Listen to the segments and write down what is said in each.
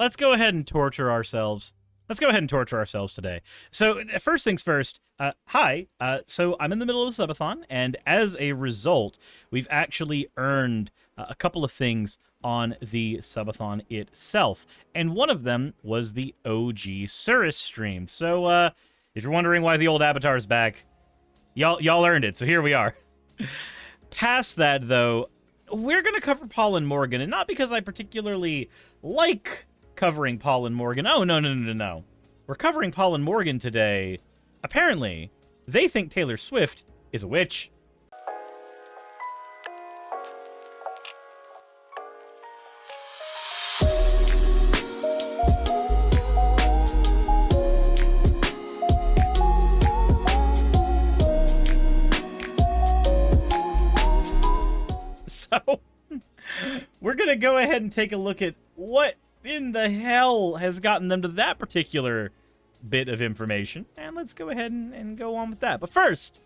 let's go ahead and torture ourselves. Let's go ahead and torture ourselves today. So, first things first, hi. So, I'm in the middle of a subathon, and as a result, we've actually earned a couple of things on the subathon itself. And one of them was the OG Suris stream. So, if you're wondering why the old avatar is back, y'all earned it, so here we are. Past that, though, we're going to cover Paul and Morgan, and not because I particularly like covering Paul and Morgan. Oh, no. We're covering Paul and Morgan today. Apparently, they think Taylor Swift is a witch. So, we're going to go ahead and take a look at what in the hell has gotten them to that particular bit of information. And let's go ahead and go on with that. But first,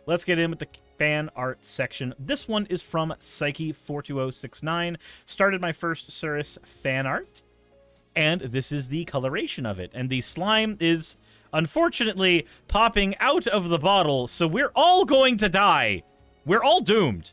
let's get in with the fan art section. This one is from Psyche42069. Started my first Suris fan art. And this is the coloration of it. And the slime is, unfortunately, popping out of the bottle. So we're all going to die. We're all doomed.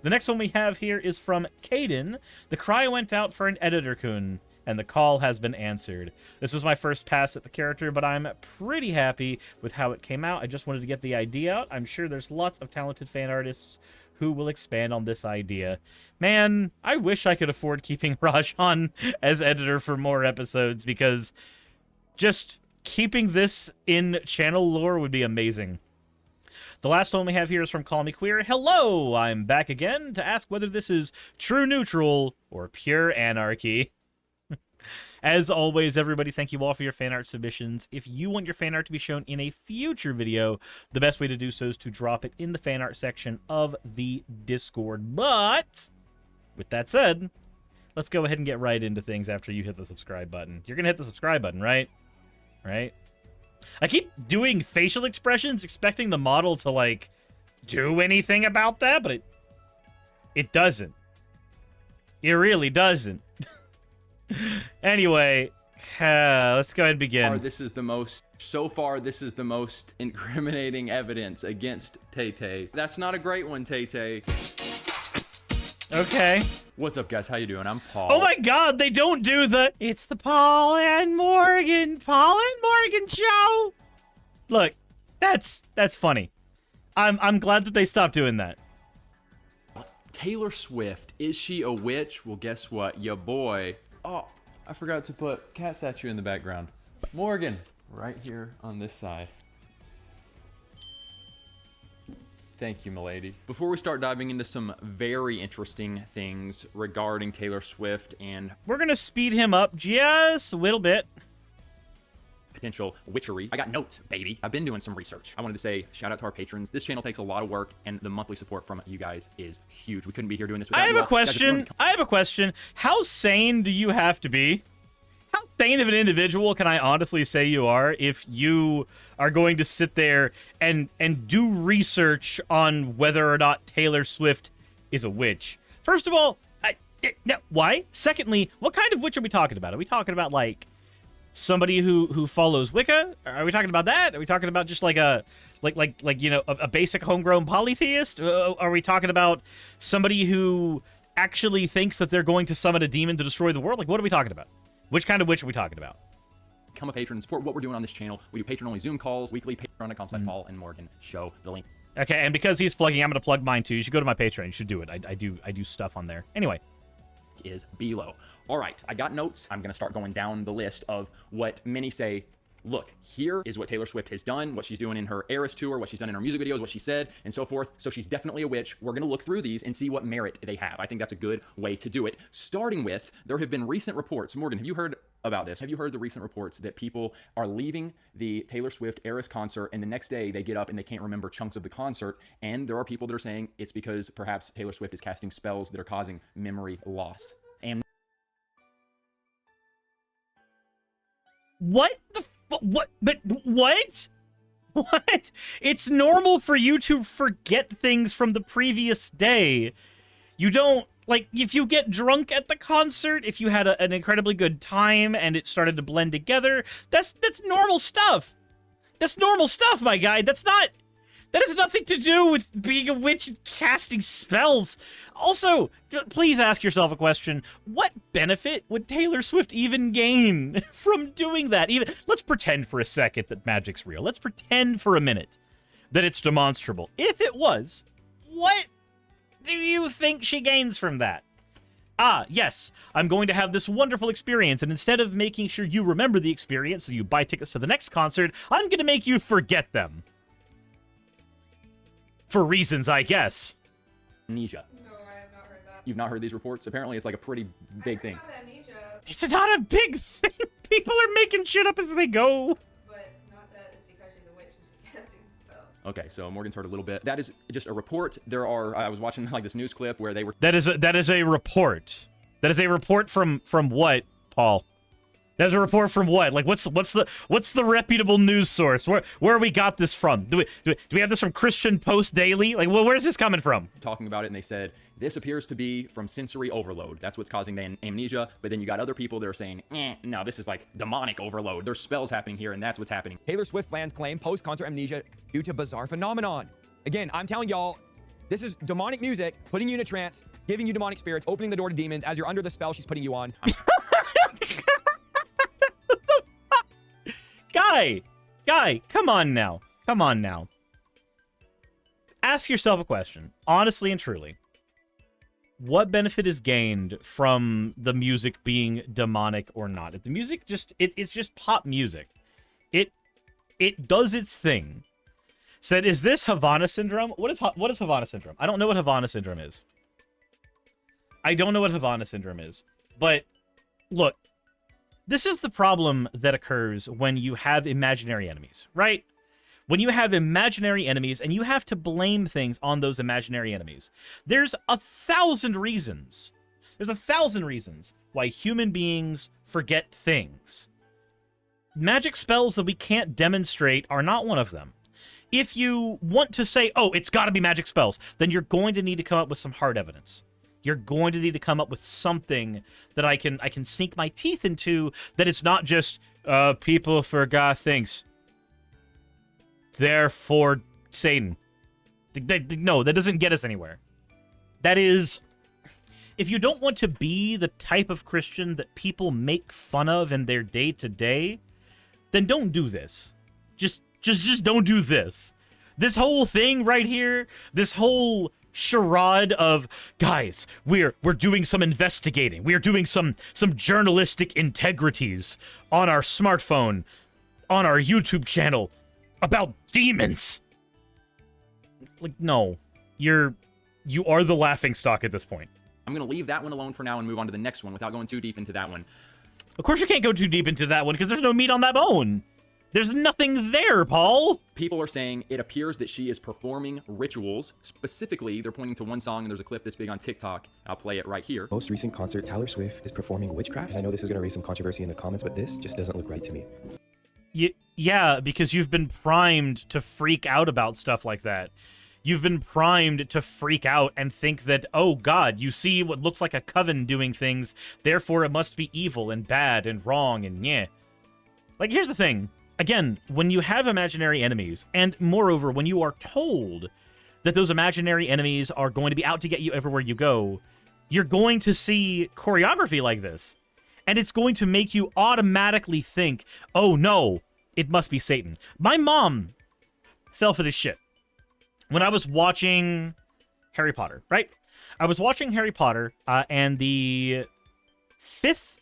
The next one we have here is from Caden. The cry went out for an editor-kun, and the call has been answered. This was my first pass at the character, but I'm pretty happy with how it came out. I just wanted to get the idea out. I'm sure there's lots of talented fan artists who will expand on this idea. Man, I wish I could afford keeping Rajan as editor for more episodes, because just keeping this in channel lore would be amazing. The last one we have here is from Call Me Queer. Hello, I'm back again to ask whether this is true neutral or pure anarchy. As always, everybody, thank you all for your fan art submissions. If you want your fan art to be shown in a future video, the best way to do so is to drop it in the fan art section of the Discord. But, with that said, let's go ahead and get right into things after you hit the subscribe button. You're going to hit the subscribe button, right? Right? I keep doing facial expressions, expecting the model to, like, do anything about that, but it doesn't. It really doesn't. Anyway, let's go ahead and begin. So far, this is the most incriminating evidence against Tay-Tay. That's not a great one, Tay-Tay. Okay. What's up, guys? How you doing? I'm Paul. Oh my god, they don't do it's the Paul and Morgan show. Look, that's funny. I'm glad that they stopped doing that. Taylor Swift, is she a witch? Well, guess what? Your boy. Oh, I forgot to put cat statue in the background. Morgan, right here on this side. Thank you, milady. Before we start diving into some very interesting things regarding Taylor Swift and we're gonna speed him up just a little bit. Potential witchery, I got notes, baby. I've been doing some research. I wanted to say shout out to our patrons. This channel takes a lot of work, and the monthly support from you guys is huge. We couldn't be here doing this without you all. I have a question. How sane do you have to be? How sane of an individual can I honestly say you are if you are going to sit there and do research on whether or not Taylor Swift is a witch? First of all, why? Secondly, what kind of witch are we talking about? Are we talking about, like, somebody who follows Wicca? Are we talking about that? Are we talking about just like a basic homegrown polytheist? Are we talking about somebody who actually thinks that they're going to summon a demon to destroy the world? Like, what are we talking about? Which kind of witch are we talking about? Become a patron and support what we're doing on this channel. We do patron-only Zoom calls, weekly, patreon.com/Paul and Morgan show. The link. Okay, and because he's plugging, I'm going to plug mine too. You should go to my Patreon. You should do it. I do stuff on there. Anyway. Is below. All right, I got notes. I'm going to start going down the list of what many say, look, here is what Taylor Swift has done, what she's doing in her Eras tour, what she's done in her music videos, what she said, and so forth. So she's definitely a witch. We're going to look through these and see what merit they have. I think that's a good way to do it. Starting with, there have been recent reports. Morgan, have you heard about this? Have you heard the recent reports that people are leaving the Taylor Swift Eras concert and the next day they get up and they can't remember chunks of the concert? And there are people that are saying it's because perhaps Taylor Swift is casting spells that are causing memory loss. And what the what? But what? What? It's normal for you to forget things from the previous day. You don't Like, if you get drunk at the concert, if you had an incredibly good time and it started to blend together, that's normal stuff. That's normal stuff, my guy. That has nothing to do with being a witch and casting spells. Also, please ask yourself a question. What benefit would Taylor Swift even gain from doing that? Let's pretend for a second that magic's real. Let's pretend for a minute that it's demonstrable. If it was, what do you think she gains from that? Ah, yes, I'm going to have this wonderful experience, and instead of making sure you remember the experience so you buy tickets to the next concert, I'm going to make you forget them. For reasons, I guess. Amnesia. No, I have not heard that. You've not heard these reports? Apparently it's like a pretty big thing. About amnesia, It's not a big thing. People are making shit up as they go. but not that it's because she's a witch and she's casting spells. Okay, so Morgan's heard a little bit. That is just a report. I was watching like this news clip where they were That is a report. That is a report from what, Paul? That is a report from what? Like, what's the reputable news source? Where we got this from? Do we have this from Christian Post Daily? Like, where's this coming from? talking about it, and they said this appears to be from sensory overload. That's what's causing the amnesia. But then you got other people that are saying, no, this is like demonic overload. There's spells happening here, and that's what's happening. Taylor Swift fans claim post-concert amnesia due to bizarre phenomenon. Again, I'm telling y'all, this is demonic music, putting you in a trance, giving you demonic spirits, opening the door to demons as you're under the spell she's putting you on. Guy, come on now. Come on now. Ask yourself a question, honestly and truly. What benefit is gained from the music being demonic or not? If the music it's just pop music. It does its thing. Said, is this Havana syndrome? What is Havana syndrome? I don't know what Havana syndrome is. But look, this is the problem that occurs when you have imaginary enemies, right? When you have imaginary enemies and you have to blame things on those imaginary enemies. There's 1,000 reasons. There's 1,000 reasons why human beings forget things. Magic spells that we can't demonstrate are not one of them. If you want to say, oh, it's got to be magic spells, then you're going to need to come up with some hard evidence. You're going to need to come up with something that I can sink my teeth into, that it's not just, people forgot things. Therefore, Satan. No, that doesn't get us anywhere. That is, if you don't want to be the type of Christian that people make fun of in their day-to-day, then don't do this. Just don't do this. This whole thing right here, this whole charade of, guys, we're doing some investigating. We are doing some journalistic integrities on our smartphone, on our YouTube channel about demons. Like, no. You are the laughingstock at this point. I'm going to leave that one alone for now and move on to the next one without going too deep into that one. Of course you can't go too deep into that one because there's no meat on that bone. There's nothing there, Paul. People are saying it appears that she is performing rituals. Specifically, they're pointing to one song, and there's a clip that's big on TikTok. I'll play it right here. Most recent concert, Taylor Swift is performing witchcraft. I know this is going to raise some controversy in the comments, but this just doesn't look right to me. Yeah, because you've been primed to freak out about stuff like that. You've been primed to freak out and think that, oh god, you see what looks like a coven doing things, therefore it must be evil and bad and wrong and yeah. Like, here's the thing. Again, when you have imaginary enemies, and moreover, when you are told that those imaginary enemies are going to be out to get you everywhere you go, you're going to see choreography like this. And it's going to make you automatically think, oh no, it must be Satan. My mom fell for this shit. When I was watching Harry Potter, right? I was watching Harry Potter, and the fifth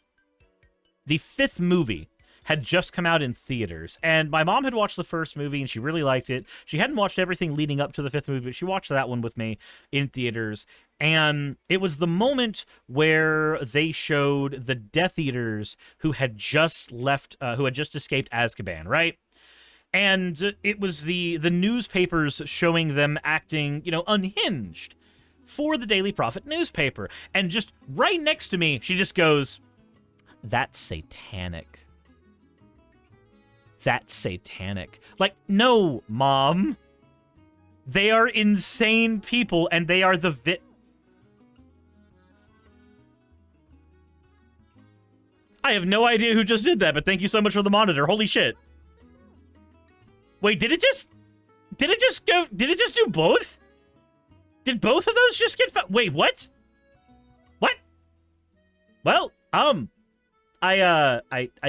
movie had just come out in theaters, and my mom had watched the first movie and she really liked it. She hadn't watched everything leading up to the fifth movie, but she watched that one with me in theaters, and it was the moment where they showed the Death Eaters who had just escaped Azkaban, right? And it was the newspapers showing them acting, unhinged for the Daily Prophet newspaper. And just right next to me, she just goes, "That's satanic. That's satanic." Like, no, Mom. They are insane people, and they are I have no idea who just did that, but thank you so much for the monitor. Holy shit. Wait, did it just do both? Did both of those just get wait, what? What? Well, I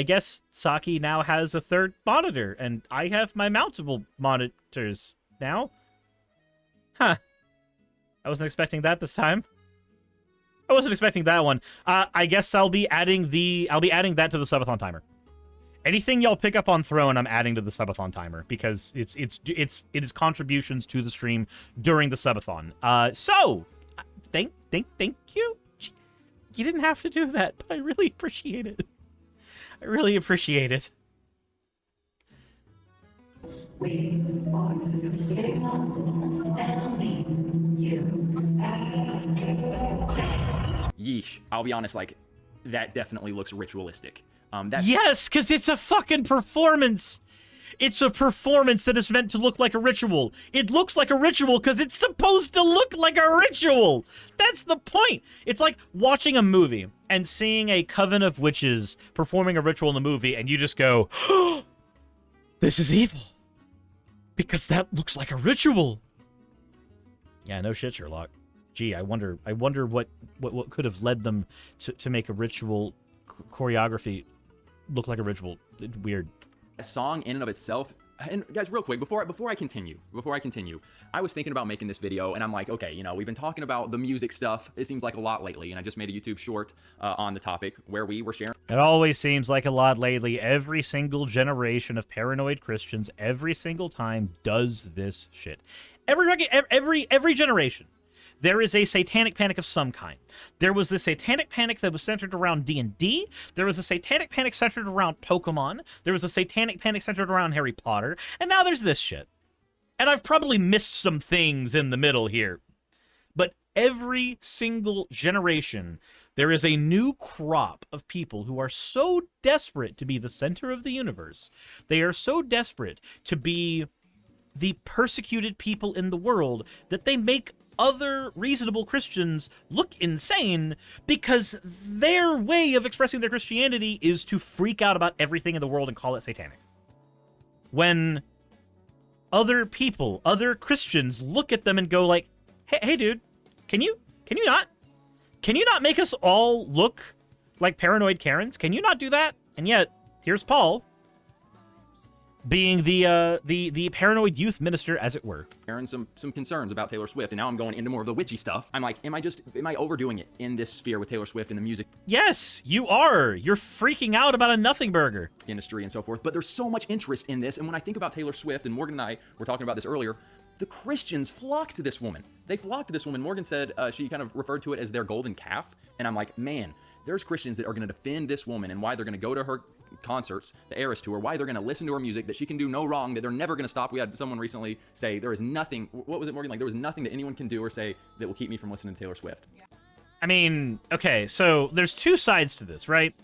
guess Saki now has a third monitor, and I have my mountable monitors now. Huh. I wasn't expecting that this time. I wasn't expecting that one. I guess I'll be adding that to the subathon timer. Anything y'all pick up on Throne, I'm adding to the subathon timer because it is contributions to the stream during the subathon. So thank you. You didn't have to do that, but I really appreciate it. I really appreciate it. Waiting for the signal. I'll meet you after. Yeesh. I'll be honest, like, that definitely looks ritualistic. Yes, because it's a fucking performance. It's a performance that is meant to look like a ritual. It looks like a ritual because it's supposed to look like a ritual. That's the point. It's like watching a movie and seeing a coven of witches performing a ritual in the movie, and you just go, oh, this is evil. Because that looks like a ritual. Yeah, no shit, Sherlock. Gee, I wonder what could have led them to make a ritual choreography look like a ritual. Weird. A song in and of itself, and guys, real quick, before I continue, I was thinking about making this video, and I'm like, okay, you know, we've been talking about the music stuff, it seems like a lot lately, and I just made a YouTube short on the topic where we were sharing. It always seems like a lot lately. Every single generation of paranoid Christians, every single time, does this shit. Every generation. There is a satanic panic of some kind. There was the satanic panic that was centered around D&D. There was a satanic panic centered around Pokemon. There was a satanic panic centered around Harry Potter. And now there's this shit. And I've probably missed some things in the middle here. But every single generation, there is a new crop of people who are so desperate to be the center of the universe. They are so desperate to be the persecuted people in the world that they make other reasonable Christians look insane because their way of expressing their Christianity is to freak out about everything in the world and call it satanic. When other people, other Christians look at them and go like, hey dude, can you not make us all look like paranoid Karens? Can you not do that? And yet, here's Paul being the paranoid youth minister, as it were. Aaron, some concerns about Taylor Swift, and now I'm going into more of the witchy stuff. I'm like, am I overdoing it in this sphere with Taylor Swift and the music? Yes, you are. You're freaking out about a nothing burger Industry and so forth, but there's so much interest in this, and when I think about Taylor Swift, and Morgan and I were talking about this earlier, the Christians flock to this woman. They flock to this woman. Morgan said she kind of referred to it as their golden calf, and I'm like, man, there's Christians that are going to defend this woman and why they're going to go to her concerts, the Eras Tour, why they're going to listen to her music, that she can do no wrong, that they're never going to stop. We had someone recently say there is nothing, what was it, Morgan? Like, there was nothing that anyone can do or say that will keep me from listening to Taylor Swift. I mean, okay, so there's two sides to this, right?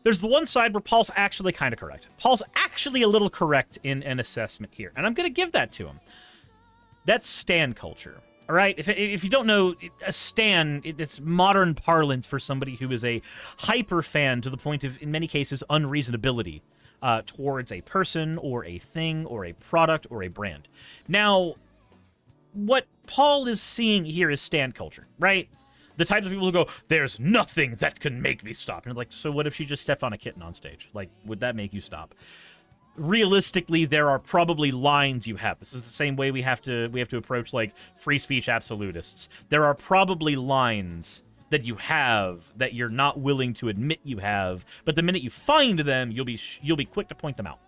There's the one side where Paul's actually kind of correct. Paul's actually a little correct in an assessment here, and I'm going to give that to him. That's stan culture. All right, if you don't know, a stan, it's modern parlance for somebody who is a hyper fan to the point of, in many cases, unreasonability towards a person or a thing or a product or a brand. Now, what Paul is seeing here is stan culture, right? The types of people who go, there's nothing that can make me stop. And like, so what if she just stepped on a kitten on stage? Like, would that make you stop? Realistically, there are probably lines you have. This is the same way we have to approach like free speech absolutists. There are probably lines that you have that you're not willing to admit you have, but the minute you find them, you'll be quick to point them out.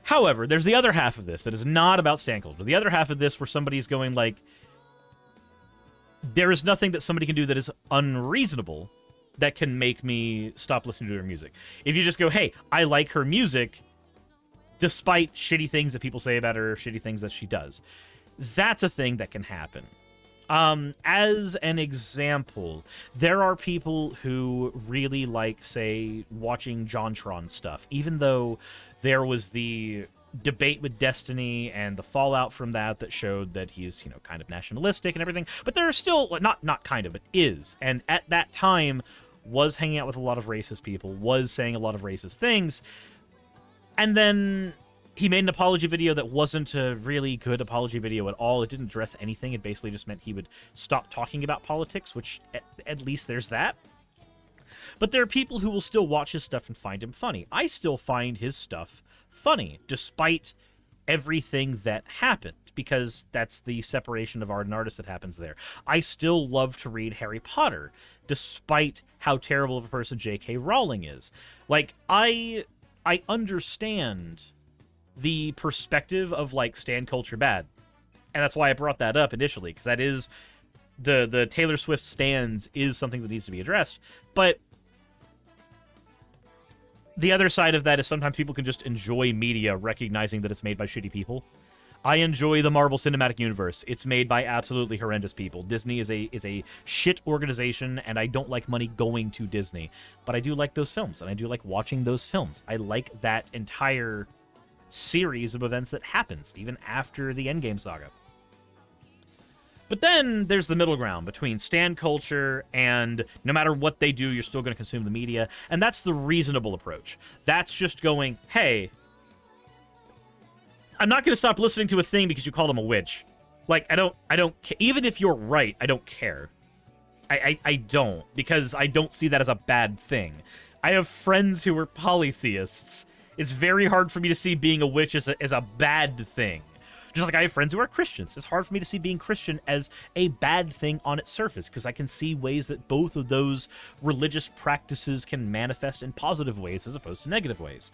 However, there's the other half of this that is not about stan culture. The other half of this where somebody's going like, there is nothing that somebody can do that is unreasonable that can make me stop listening to her music. If you just go, hey, I like her music, despite shitty things that people say about her, shitty things that she does, that's a thing that can happen. As an example, there are people who really like, say, watching JonTron stuff, even though there was the debate with Destiny and the fallout from that showed that he's, you know, kind of nationalistic and everything, but there are still, not kind of, it is. And at that time, was hanging out with a lot of racist people, was saying a lot of racist things, and then he made an apology video that wasn't a really good apology video at all. It didn't address anything. It basically just meant he would stop talking about politics, which at least there's that. But there are people who will still watch his stuff and find him funny. I still find his stuff funny, despite everything that happened, because that's the separation of art and artist that happens there. I still love to read Harry Potter, despite how terrible of a person J.K. Rowling is. Like, I understand the perspective of, like, stan culture bad. And that's why I brought that up initially, because that is... The Taylor Swift stans is something that needs to be addressed. But the other side of that is sometimes people can just enjoy media recognizing that it's made by shitty people. I enjoy the Marvel Cinematic Universe. It's made by absolutely horrendous people. Disney is a shit organization, and I don't like money going to Disney. But I do like those films, and I do like watching those films. I like that entire series of events that happens, even after the Endgame saga. But then there's the middle ground between stan culture and no matter what they do, you're still going to consume the media. And that's the reasonable approach. That's just going, hey, I'm not going to stop listening to a thing because you call them a witch. Like, I don't even if you're right, I don't care. I don't, because I don't see that as a bad thing. I have friends who are polytheists. It's very hard for me to see being a witch as a bad thing. Just like I have friends who are Christians. It's hard for me to see being Christian as a bad thing on its surface, because I can see ways that both of those religious practices can manifest in positive ways as opposed to negative ways.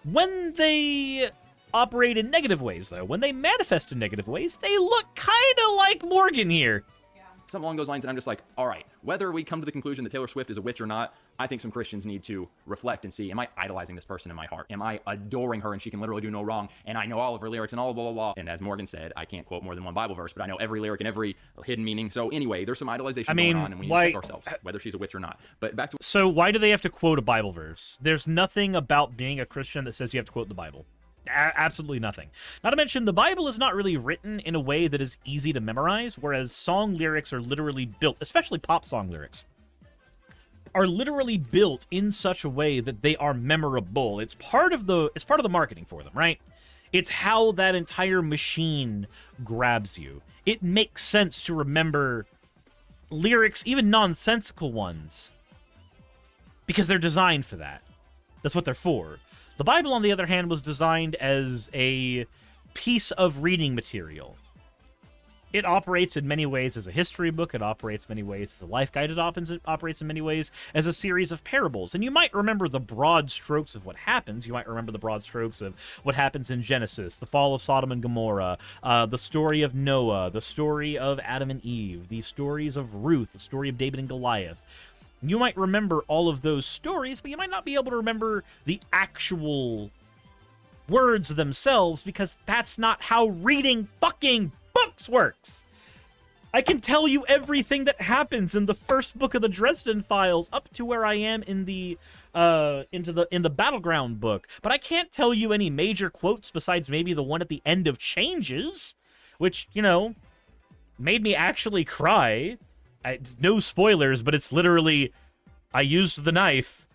When they operate in negative ways, though, when they manifest in negative ways, they look kind of like Morgan here. Something along those lines, and I'm just like, all right, whether we come to the conclusion that Taylor Swift is a witch or not, I think some Christians need to reflect and see, am I idolizing this person in my heart? Am I adoring her and she can literally do no wrong? And I know all of her lyrics and all blah, blah, blah. And as Morgan said, I can't quote more than one Bible verse, but I know every lyric and every hidden meaning. So anyway, there's some idolization going on, and we need to check ourselves, whether she's a witch or not. But back to... So why do they have to quote a Bible verse? There's nothing about being a Christian that says you have to quote the Bible. Absolutely nothing. Not to mention, the Bible is not really written in a way that is easy to memorize, whereas song lyrics are literally built, especially pop song lyrics, are literally built in such a way that they are memorable. It's part of the marketing for them, right? It's how that entire machine grabs you. It makes sense to remember lyrics, even nonsensical ones, because they're designed for that. That's what they're for. The Bible, on the other hand, was designed as a piece of reading material. It operates in many ways as a history book. It operates in many ways as a life guide. It operates in many ways as a series of parables. And you might remember the broad strokes of what happens. You might remember the broad strokes of what happens in Genesis, the fall of Sodom and Gomorrah, the story of Noah, the story of Adam and Eve, the stories of Ruth, the story of David and Goliath. You might remember all of those stories, but you might not be able to remember the actual words themselves, because that's not how reading fucking books works. I can tell you everything that happens in the first book of the Dresden Files up to where I am in the Battleground book, but I can't tell you any major quotes besides maybe the one at the end of Changes, which, you know, made me actually cry. No spoilers, but it's literally, I used the knife,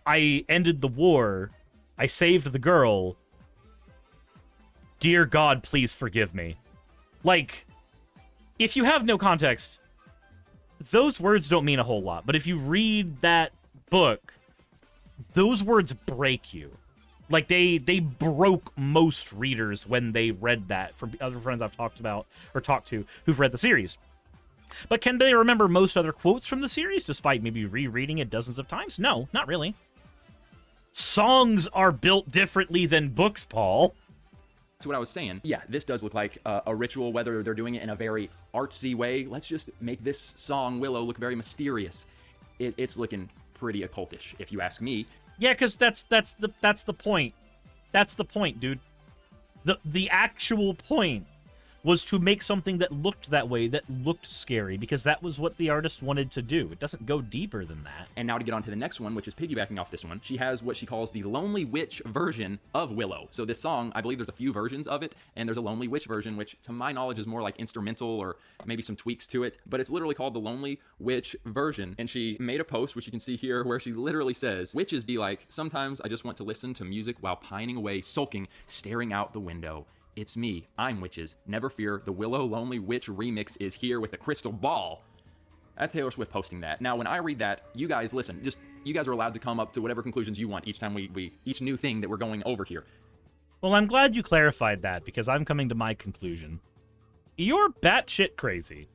I ended the war, I saved the girl, dear God, please forgive me. Like, if you have no context, those words don't mean a whole lot, but if you read that book, those words break you. Like, they broke most readers when they read that, from other friends I've talked to who've read the series. But can they remember most other quotes from the series, despite maybe rereading it dozens of times? No, not really. Songs are built differently than books, Paul. That's what I was saying. Yeah, this does look like a ritual, whether they're doing it in a very artsy way. Let's just make this song, Willow, look very mysterious. It's looking pretty occultish, if you ask me. Yeah, because that's the point. That's the point, dude. The actual point was to make something that looked that way, that looked scary, because that was what the artist wanted to do. It doesn't go deeper than that. And now to get on to the next one, which is piggybacking off this one, she has what she calls the Lonely Witch version of Willow. So this song, I believe there's a few versions of it, and there's a Lonely Witch version, which to my knowledge is more like instrumental or maybe some tweaks to it, but it's literally called the Lonely Witch version. And she made a post, which you can see here, where she literally says, "Witches be like, sometimes I just want to listen to music while pining away, sulking, staring out the window. It's me, I'm Witches. Never fear, the Willow Lonely Witch remix is here with a crystal ball." That's Taylor Swift posting that. Now, when I read that, you guys listen. You guys are allowed to come up to whatever conclusions you want each time each new thing that we're going over here. Well, I'm glad you clarified that, because I'm coming to my conclusion. You're batshit crazy.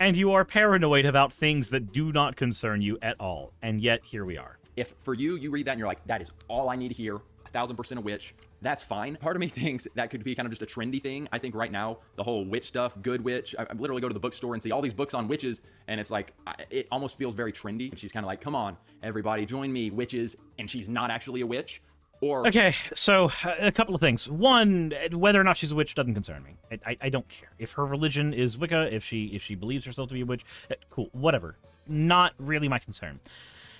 And you are paranoid about things that do not concern you at all. And yet, here we are. If for you read that and you're like, that is all I need to hear, 1000% a witch, that's fine. Part of me thinks that could be kind of just a trendy thing. I think right now, the whole witch stuff, good witch, I literally go to the bookstore and see all these books on witches, and it's like, it almost feels very trendy. She's kind of like, come on, everybody, join me, witches, and she's not actually a witch. Or Okay, so a couple of things. One, whether or not she's a witch doesn't concern me. I don't care. If her religion is Wicca, if she believes herself to be a witch, cool, whatever. Not really my concern.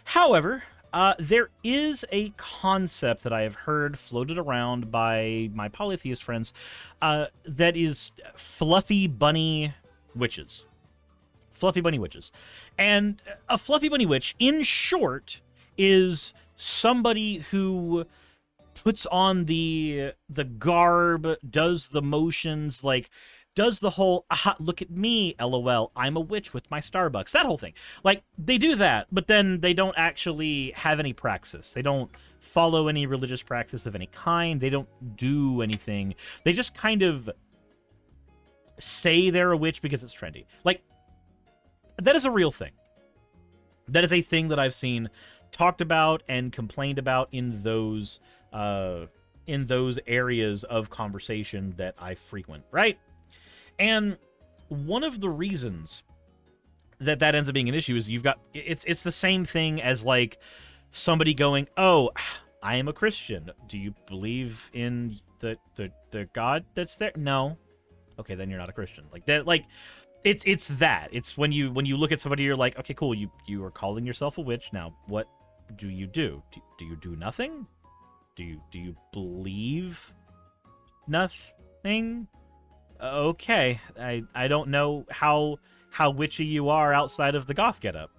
However, there is a concept that I have heard floated around by my polytheist friends that is fluffy bunny witches. Fluffy bunny witches. And a fluffy bunny witch, in short, is somebody who puts on the garb, does the motions, like, does the whole, aha, look at me, LOL, I'm a witch with my Starbucks, that whole thing. Like, they do that, but then they don't actually have any praxis. They don't follow any religious praxis of any kind. They don't do anything. They just kind of say they're a witch because it's trendy. Like, that is a real thing. That is a thing that I've seen talked about and complained about in those areas of conversation that I frequent, right? And one of the reasons that ends up being an issue is it's the same thing as like somebody going, "Oh, I am a Christian. Do you believe in the God that's there?" No. Okay, then you're not a Christian. Like that, like it's that. It's when you look at somebody, you're like, "Okay, cool, you are calling yourself a witch. Now, what do you do? Do you do nothing? Do you believe nothing?" Okay, I don't know how witchy you are outside of the goth getup.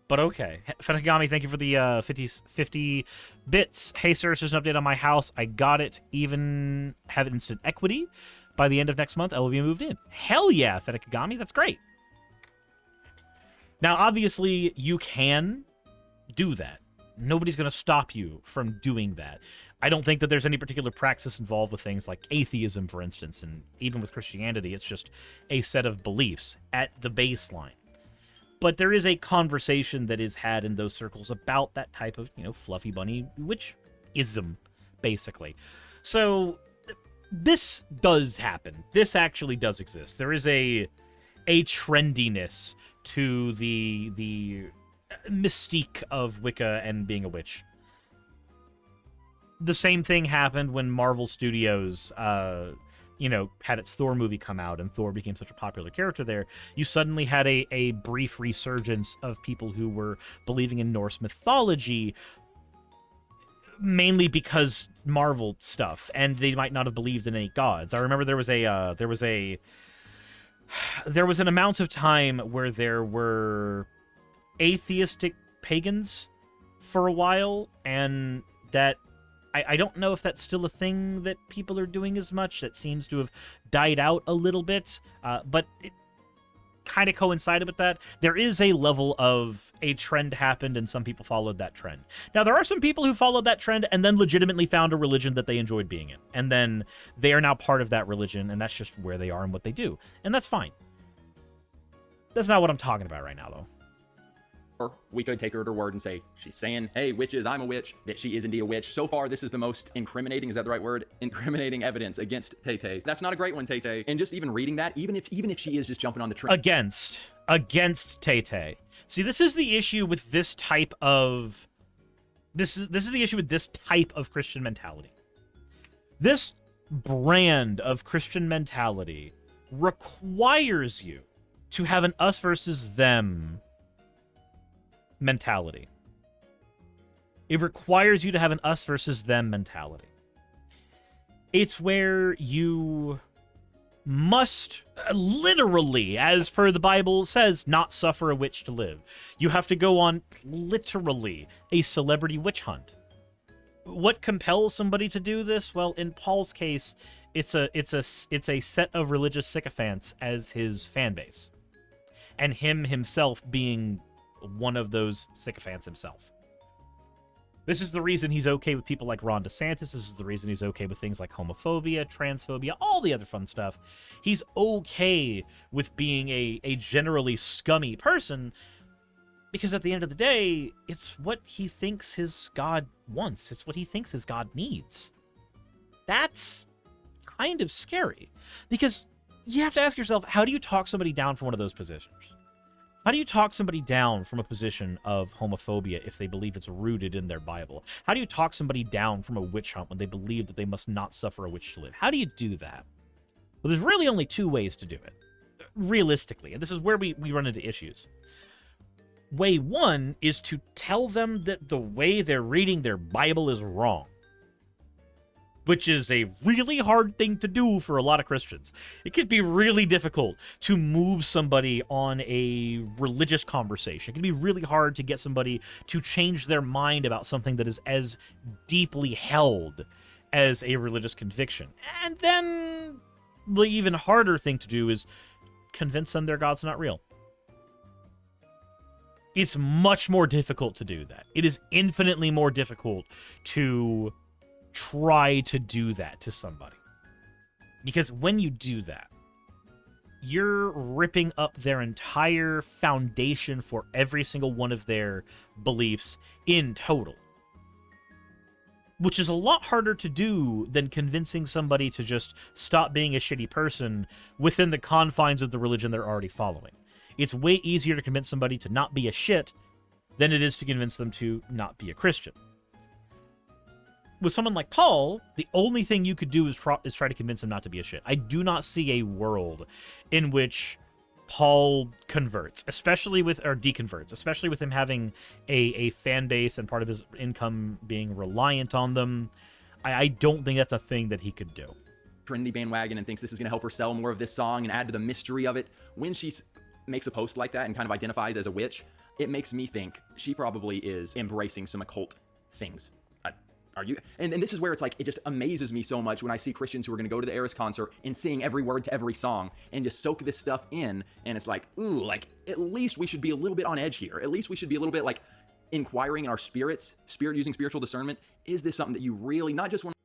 But okay. Fenakagami, thank you for the 50 bits. Hey, sir, there's an update on my house. I got it. Even have instant equity. By the end of next month, I will be moved in. Hell yeah, Fenakagami, that's great. Now, obviously, you can do that. Nobody's going to stop you from doing that. I don't think that there's any particular praxis involved with things like atheism, for instance, and even with Christianity, it's just a set of beliefs at the baseline. But there is a conversation that is had in those circles about that type of, fluffy bunny witch-ism, basically. So this does happen. This actually does exist. There is a trendiness to the mystique of Wicca and being a witch. The same thing happened when Marvel Studios, had its Thor movie come out, and Thor became such a popular character there. You suddenly had a brief resurgence of people who were believing in Norse mythology, mainly because Marvel stuff, and they might not have believed in any gods. I remember there was an amount of time where there were atheistic pagans for a while, and that I don't know if that's still a thing that people are doing as much. That seems to have died out a little bit, but it kind of coincided with that. There is a level of a trend happened, and some people followed that trend. Now, there are some people who followed that trend and then legitimately found a religion that they enjoyed being in, and then they are now part of that religion, and that's just where they are and what they do, and that's fine. That's not what I'm talking about right now, though. Or we could take her at her word and say, she's saying, hey, witches, I'm a witch, that she is indeed a witch. So far, this is the most incriminating, is that the right word? Incriminating evidence against Tay-Tay. That's not a great one, Tay-Tay. And just even reading that, even if she is just jumping on the train. Against Tay-Tay. See, this is the issue with this type of... This is the issue with this type of Christian mentality. This brand of Christian mentality requires you to have an us versus them mentality. It requires you to have an us versus them mentality. It's where you must literally, as per the Bible says, not suffer a witch to live. You have to go on literally a celebrity witch hunt. What compels somebody to do this? Well, in Paul's case, it's a set of religious sycophants as his fan base, and him himself being one of those sycophants himself. This is the reason he's okay with people like Ron DeSantis. This is the reason he's okay with things like homophobia, transphobia, all the other fun stuff. He's okay with being a generally scummy person because at the end of the day, it's what he thinks his God wants. It's what he thinks his God needs. That's kind of scary because you have to ask yourself, how do you talk somebody down from one of those positions? How do you talk somebody down from a position of homophobia if they believe it's rooted in their Bible? How do you talk somebody down from a witch hunt when they believe that they must not suffer a witch to live? How do you do that? Well, there's really only two ways to do it, realistically, and this is where we run into issues. Way one is to tell them that the way they're reading their Bible is wrong, which is a really hard thing to do for a lot of Christians. It could be really difficult to move somebody on a religious conversation. It can be really hard to get somebody to change their mind about something that is as deeply held as a religious conviction. And then the even harder thing to do is convince them their God's not real. It's much more difficult to do that. It is infinitely more difficult to try to do that to somebody. Because when you do that, you're ripping up their entire foundation for every single one of their beliefs in total. Which is a lot harder to do than convincing somebody to just stop being a shitty person within the confines of the religion they're already following. It's way easier to convince somebody to not be a shit than it is to convince them to not be a Christian. With someone like Paul, the only thing you could do is try to convince him not to be a shit. I do not see a world in which Paul converts, or deconverts, especially with him having a fan base and part of his income being reliant on them. I don't think that's a thing that he could do. Trendy bandwagon and thinks this is going to help her sell more of this song and add to the mystery of it. When she makes a post like that and kind of identifies as a witch, it makes me think she probably is embracing some occult things. Are you? And this is where it's like, it just amazes me so much when I see Christians who are going to go to the Eris concert and sing every word to every song and just soak this stuff in. And it's like, ooh, like, at least we should be a little bit on edge here. At least we should be a little bit like inquiring in our using spiritual discernment. Is this something that you really not just want?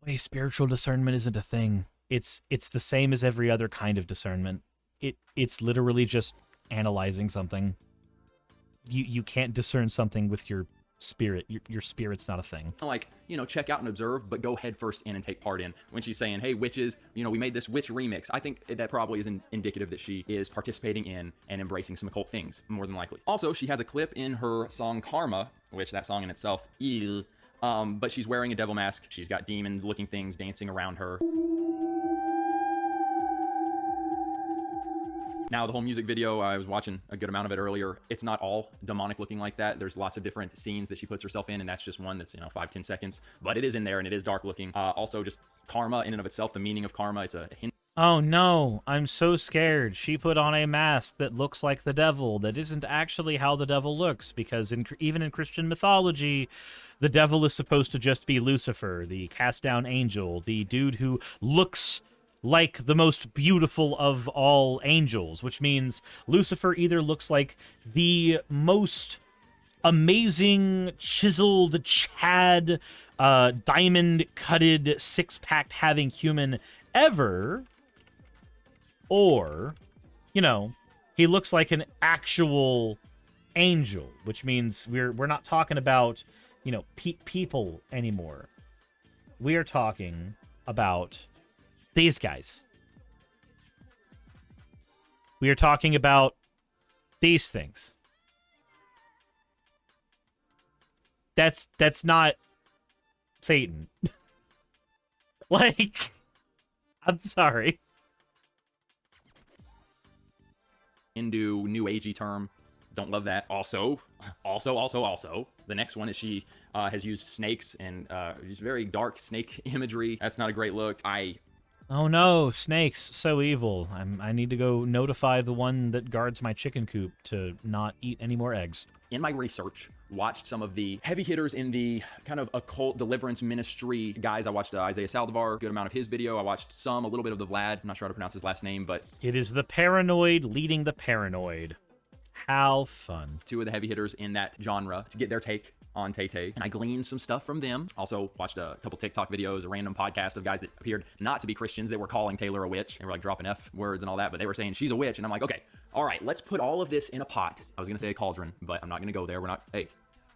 The way spiritual discernment isn't a thing. It's the same as every other kind of discernment. It's literally just analyzing something. You can't discern something with your spirit. Your spirit's not a thing. Like, check out and observe, but go head first in and take part in. When she's saying, hey, witches, we made this witch remix, I think that probably is indicative that she is participating in and embracing some occult things, more than likely. Also, she has a clip in her song Karma, which that song in itself, but she's wearing a devil mask. She's got demon-looking things dancing around her. Now, the whole music video, I was watching a good amount of it earlier. It's not all demonic looking like that. There's lots of different scenes that she puts herself in, and that's just one that's, 5-10 seconds. But it is in there, and it is dark looking. Also, just karma in and of itself, the meaning of karma, it's a hint. Oh no, I'm so scared. She put on a mask that looks like the devil. That isn't actually how the devil looks, because even in Christian mythology, the devil is supposed to just be Lucifer, the cast down angel, the dude who looks like the most beautiful of all angels, which means Lucifer either looks like the most amazing, chiseled, Chad, diamond-cutted, six-packed having human ever, or, he looks like an actual angel, which means we're not talking about, people anymore. We are talking about these guys. We are talking about these things. That's not Satan. Like, I'm sorry. Hindu new agey term. Don't love that. Also, the next one is she has used snakes and just very dark snake imagery. That's not a great look. Oh no, snakes, so evil. I need to go notify the one that guards my chicken coop to not eat any more eggs. In my research, watched some of the heavy hitters in the kind of occult deliverance ministry guys. I watched Isaiah Saldivar, good amount of his video. I watched a little bit of the Vlad. I'm not sure how to pronounce his last name, but it is the paranoid leading the paranoid. How fun. 2 of the heavy hitters in that genre to get their take on Tay-Tay, and I gleaned some stuff from them. Also watched a couple TikTok videos, a random podcast of guys that appeared not to be Christians. They were calling Taylor a witch. They were like dropping F words and all that, but they were saying she's a witch. And I'm like, okay, all right, let's put all of this in a pot. I was gonna say a cauldron, but I'm not gonna go there.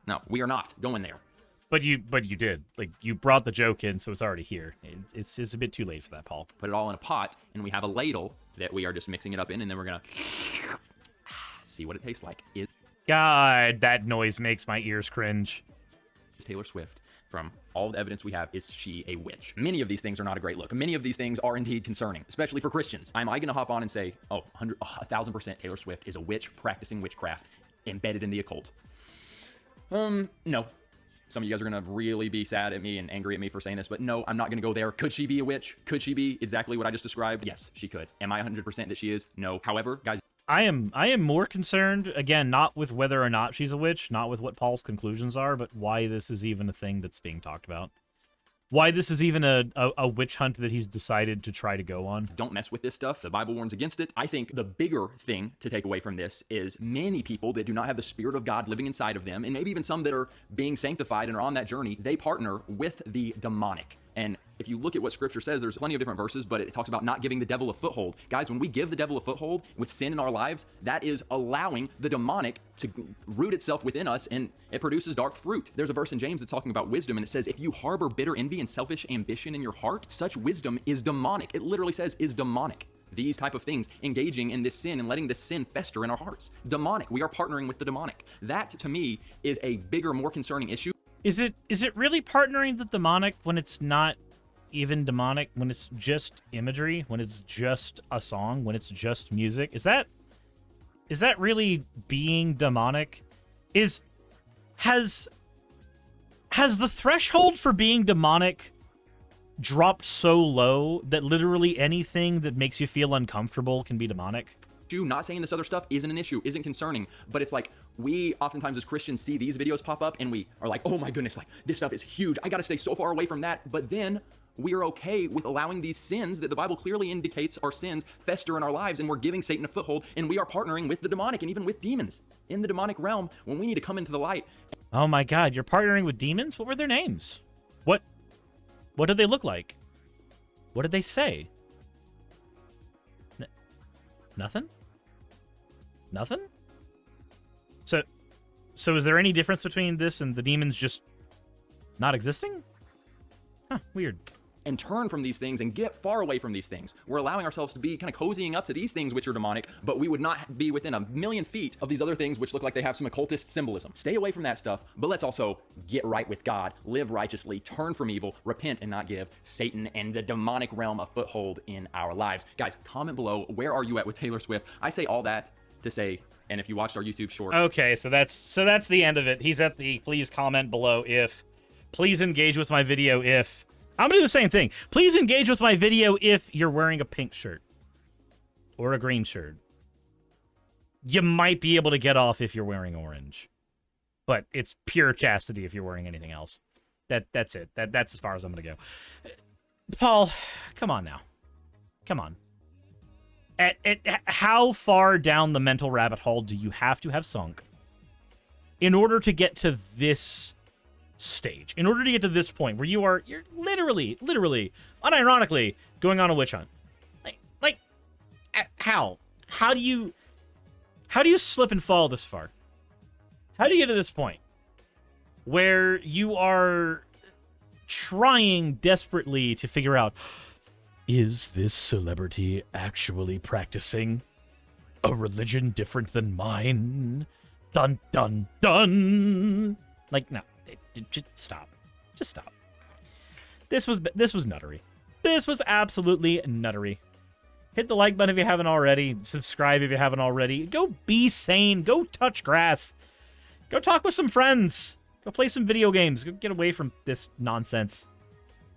No, we are not going there. But you did. Like, you brought the joke in, so it's already here. It's a bit too late for that, Paul. Put it all in a pot, and we have a ladle that we are just mixing it up in, and then we're gonna see what it tastes like. God, that noise makes my ears cringe. Taylor Swift, from all the evidence we have, is she a witch? Many of these things are not a great look. Many of these things are indeed concerning, especially for Christians. Am I going to hop on and say, oh, 1,000% Taylor Swift is a witch practicing witchcraft embedded in the occult? No. Some of you guys are going to really be sad at me and angry at me for saying this, but no, I'm not going to go there. Could she be a witch? Could she be exactly what I just described? Yes, she could. Am I 100% that she is? No. However, guys, I am more concerned, again, not with whether or not she's a witch, not with what Paul's conclusions are, but why this is even a thing that's being talked about. Why this is even a witch hunt that he's decided to try to go on. Don't mess with this stuff. The Bible warns against it. I think the bigger thing to take away from this is many people that do not have the Spirit of God living inside of them, and maybe even some that are being sanctified and are on that journey, they partner with the demonic. And if you look at what Scripture says, there's plenty of different verses, but it talks about not giving the devil a foothold. Guys, when we give the devil a foothold with sin in our lives, that is allowing the demonic to root itself within us, and it produces dark fruit. There's a verse in James that's talking about wisdom, and it says, if you harbor bitter envy and selfish ambition in your heart, such wisdom is demonic. It literally says is demonic. These type of things, engaging in this sin and letting this sin fester in our hearts. Demonic. We are partnering with the demonic. That, to me, is a bigger, more concerning issue. Is it really partnering the demonic when it's not even demonic, when it's just imagery, when it's just a song, when it's just music? Is that really being demonic? Has the threshold for being demonic dropped so low that literally anything that makes you feel uncomfortable can be demonic? Not saying this other stuff isn't an issue, isn't concerning, but it's like we oftentimes as Christians see these videos pop up and we are like, oh my goodness, like this stuff is huge. I got to stay so far away from that. But then we are okay with allowing these sins that the Bible clearly indicates are sins fester in our lives, and we're giving Satan a foothold, and we are partnering with the demonic and even with demons in the demonic realm when we need to come into the light. Oh my God, you're partnering with demons? What were their names? What did they look like? What did they say? Nothing? Nothing? So is there any difference between this and the demons just not existing? Huh, weird. And turn from these things and get far away from these things. We're allowing ourselves to be kind of cozying up to these things which are demonic, but we would not be within a million feet of these other things which look like they have some occultist symbolism. Stay away from that stuff, but let's also get right with God, live righteously, turn from evil, repent, and not give Satan and the demonic realm a foothold in our lives. Guys, comment below, where are you at with Taylor Swift? I say all that to say, and if you watched our YouTube short... Okay, so that's the end of it. He's at the please comment below if... Please engage with my video if... I'm going to do the same thing. Please engage with my video if you're wearing a pink shirt. Or a green shirt. You might be able to get off if you're wearing orange. But it's pure chastity if you're wearing anything else. That's it. That's as far as I'm going to go. Paul, come on now. Come on. At how far down the mental rabbit hole do you have to have sunk in order to get to this stage, in order to get to this point where you're literally, unironically going on a witch hunt? Like, how do you slip and fall this far? How do you get to this point where you are trying desperately to figure out, is this celebrity actually practicing a religion different than mine? Dun, dun, dun. Like, no. Just stop. Just stop. This was nuttery. This was absolutely nuttery. Hit the like button if you haven't already. Subscribe if you haven't already. Go be sane. Go touch grass. Go talk with some friends. Go play some video games. Go get away from this nonsense.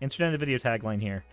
Insert in the video tagline here.